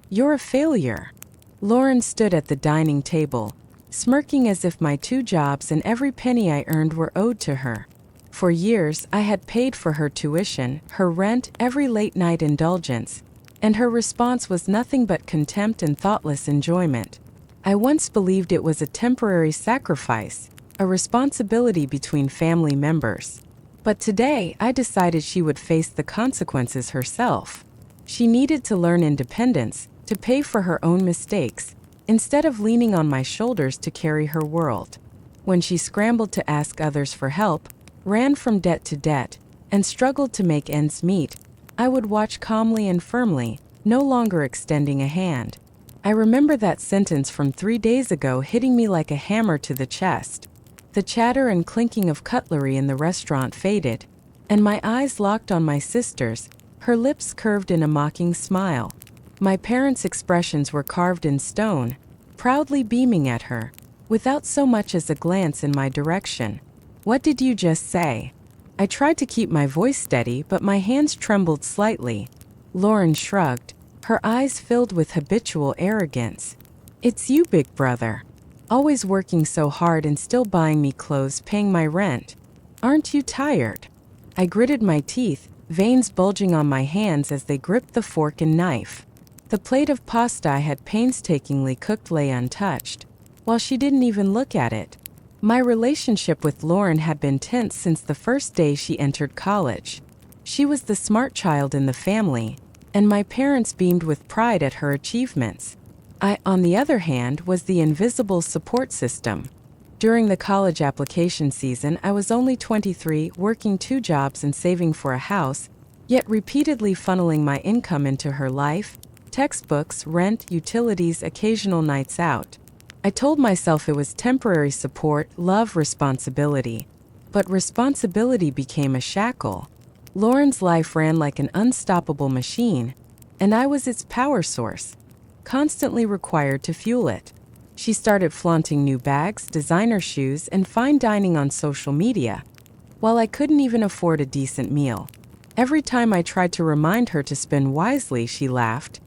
You're a failure. Lauren stood at the dining table, smirking as if my 2 jobs and every penny I earned were owed to her. For years, I had paid for her tuition, her rent, every late-night indulgence, and her response was nothing but contempt and thoughtless enjoyment. I once believed it was a temporary sacrifice, a responsibility between family members. But today, I decided she would face the consequences herself. She needed to learn independence, to pay for her own mistakes, instead of leaning on my shoulders to carry her world. When she scrambled to ask others for help, ran from debt to debt, and struggled to make ends meet, I would watch calmly and firmly, no longer extending a hand. I remember that sentence from 3 days ago hitting me like a hammer to the chest. The chatter and clinking of cutlery in the restaurant faded, and my eyes locked on my sister's, her lips curved in a mocking smile. My parents' expressions were carved in stone, proudly beaming at her, without so much as a glance in my direction. "What did you just say?" I tried to keep my voice steady, but my hands trembled slightly. Lauren shrugged, her eyes filled with habitual arrogance. "It's you, big brother. Always working so hard and still buying me clothes, paying my rent. Aren't you tired?" I gritted my teeth, veins bulging on my hands as they gripped the fork and knife. The plate of pasta I had painstakingly cooked lay untouched, while she didn't even look at it. My relationship with Lauren had been tense since the first day she entered college. She was the smart child in the family, and my parents beamed with pride at her achievements. I, on the other hand, was the invisible support system. During the college application season, I was only 23, working 2 jobs and saving for a house, yet repeatedly funneling my income into her life, textbooks, rent, utilities, occasional nights out. I told myself it was temporary support, love, responsibility. But responsibility became a shackle. Lauren's life ran like an unstoppable machine, and I was its power source, constantly required to fuel it. She started flaunting new bags, designer shoes, and fine dining on social media, while I couldn't even afford a decent meal. Every time I tried to remind her to spend wisely, she laughed.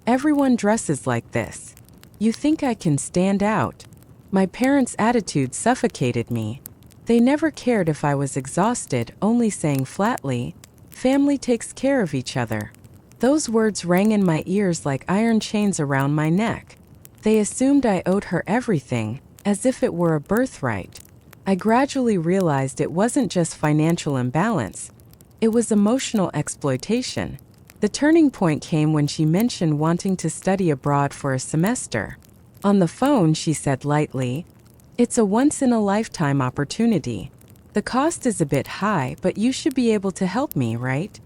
"Everyone dresses like this. You think I can stand out?" My parents' attitude suffocated me. They never cared if I was exhausted, only saying flatly, "Family takes care of each other." Those words rang in my ears like iron chains around my neck. They assumed I owed her everything, as if it were a birthright. I gradually realized it wasn't just financial imbalance. It was emotional exploitation. The turning point came when she mentioned wanting to study abroad for a semester. On the phone, she said lightly, "It's a once-in-a-lifetime opportunity. The cost is a bit high, but you should be able to help me, right?"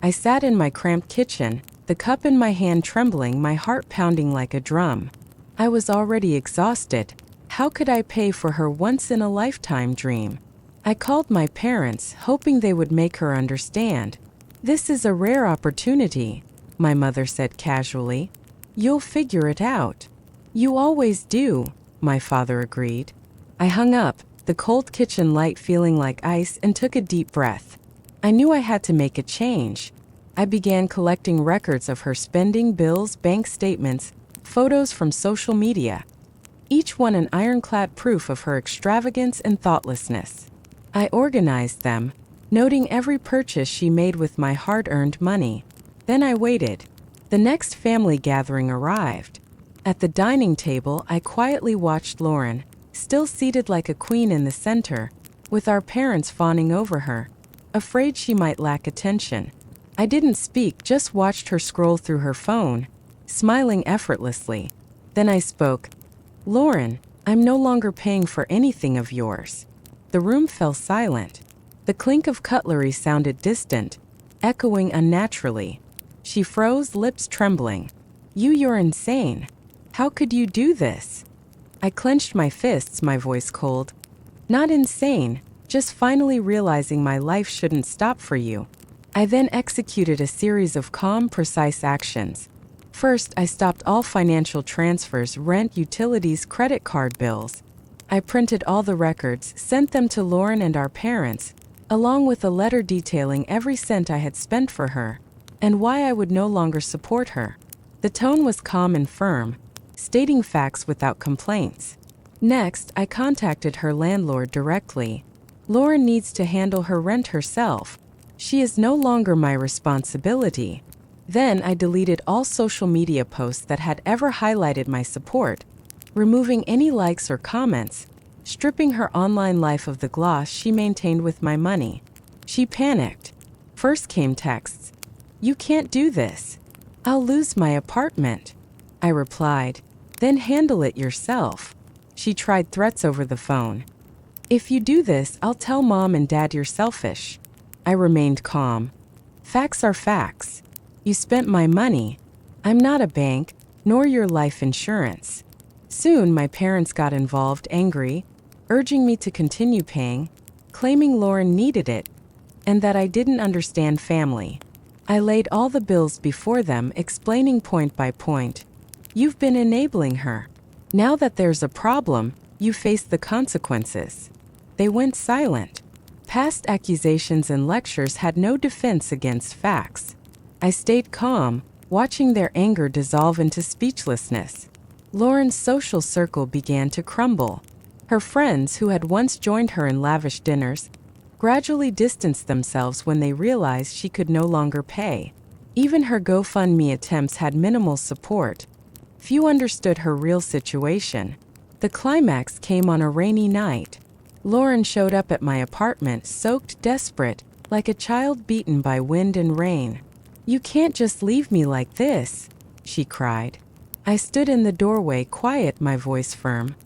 I sat in my cramped kitchen, the cup in my hand trembling, my heart pounding like a drum. I was already exhausted. How could I pay for her once-in-a-lifetime dream? I called my parents, hoping they would make her understand. "This is a rare opportunity," my mother said casually. "You'll figure it out." "You always do," my father agreed. I hung up, the cold kitchen light feeling like ice, and took a deep breath. I knew I had to make a change. I began collecting records of her spending, bills, bank statements, photos from social media, each one an ironclad proof of her extravagance and thoughtlessness. I organized them, noting every purchase she made with my hard-earned money. Then I waited. The next family gathering arrived. At the dining table, I quietly watched Lauren, still seated like a queen in the center, with our parents fawning over her, afraid she might lack attention. I didn't speak, just watched her scroll through her phone, smiling effortlessly. Then I spoke. "Lauren, I'm no longer paying for anything of yours." The room fell silent. The clink of cutlery sounded distant, echoing unnaturally. She froze, lips trembling. You're insane. How could you do this?" I clenched my fists, my voice cold. "Not insane, just finally realizing my life shouldn't stop for you." I then executed a series of calm, precise actions. First, I stopped all financial transfers, rent, utilities, credit card bills. I printed all the records, sent them to Lauren and our parents, along with a letter detailing every cent I had spent for her, and why I would no longer support her. The tone was calm and firm, stating facts without complaints. Next, I contacted her landlord directly. Lauren needs to handle her rent herself. She is no longer my responsibility. Then I deleted all social media posts that had ever highlighted my support, removing any likes or comments, stripping her online life of the gloss she maintained with my money. She panicked. First came texts. "You can't do this. I'll lose my apartment." I replied, "Then handle it yourself." She tried threats over the phone. "If you do this, I'll tell mom and dad you're selfish." I remained calm. Facts are facts. You spent my money. I'm not a bank, nor your life insurance. Soon my parents got involved, angry, urging me to continue paying, claiming Lauren needed it, and that I didn't understand family. I laid all the bills before them, explaining point by point. "You've been enabling her. Now that there's a problem, you face the consequences." They went silent. Past accusations and lectures had no defense against facts. I stayed calm, watching their anger dissolve into speechlessness. Lauren's social circle began to crumble. Her friends, who had once joined her in lavish dinners, gradually distanced themselves when they realized she could no longer pay. Even her GoFundMe attempts had minimal support. Few understood her real situation. The climax came on a rainy night. Lauren showed up at my apartment, soaked, desperate, like a child beaten by wind and rain. "You can't just leave me like this," she cried. I stood in the doorway, quiet, my voice firm.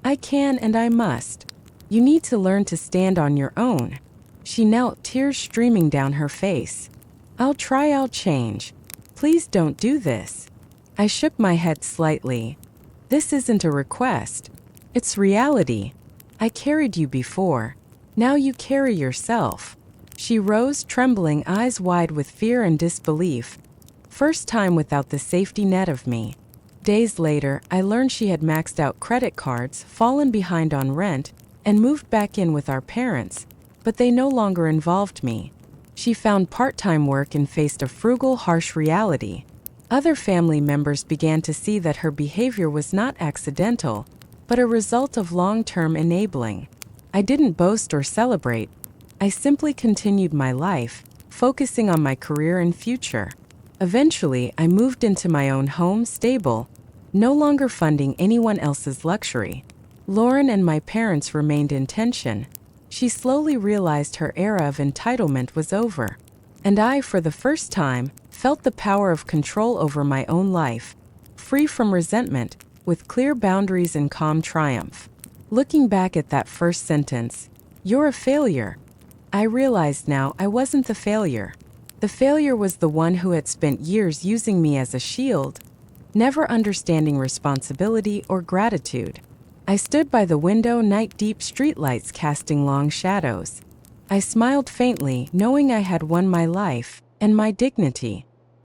"I can and I must. You need to learn to stand on your own." She knelt, tears streaming down her face. "I'll try, I'll change. Please don't do this." I shook my head slightly. "This isn't a request. It's reality. I carried you before. Now you carry yourself." She rose, trembling, eyes wide with fear and disbelief. First time without the safety net of me. Days later, I learned she had maxed out credit cards, fallen behind on rent, and moved back in with our parents, but they no longer involved me. She found part-time work and faced a frugal, harsh reality. Other family members began to see that her behavior was not accidental, but a result of long-term enabling. I didn't boast or celebrate. I simply continued my life, focusing on my career and future. Eventually, I moved into my own home, stable, no longer funding anyone else's luxury. Lauren and my parents remained in tension. She slowly realized her era of entitlement was over. And I, for the first time, felt the power of control over my own life, free from resentment, with clear boundaries and calm triumph. Looking back at that first sentence, "You're a failure," I realized now I wasn't the failure. The failure was the one who had spent years using me as a shield, never understanding responsibility or gratitude. I stood by the window, night-deep streetlights casting long shadows. I smiled faintly, knowing I had won my life and my dignity.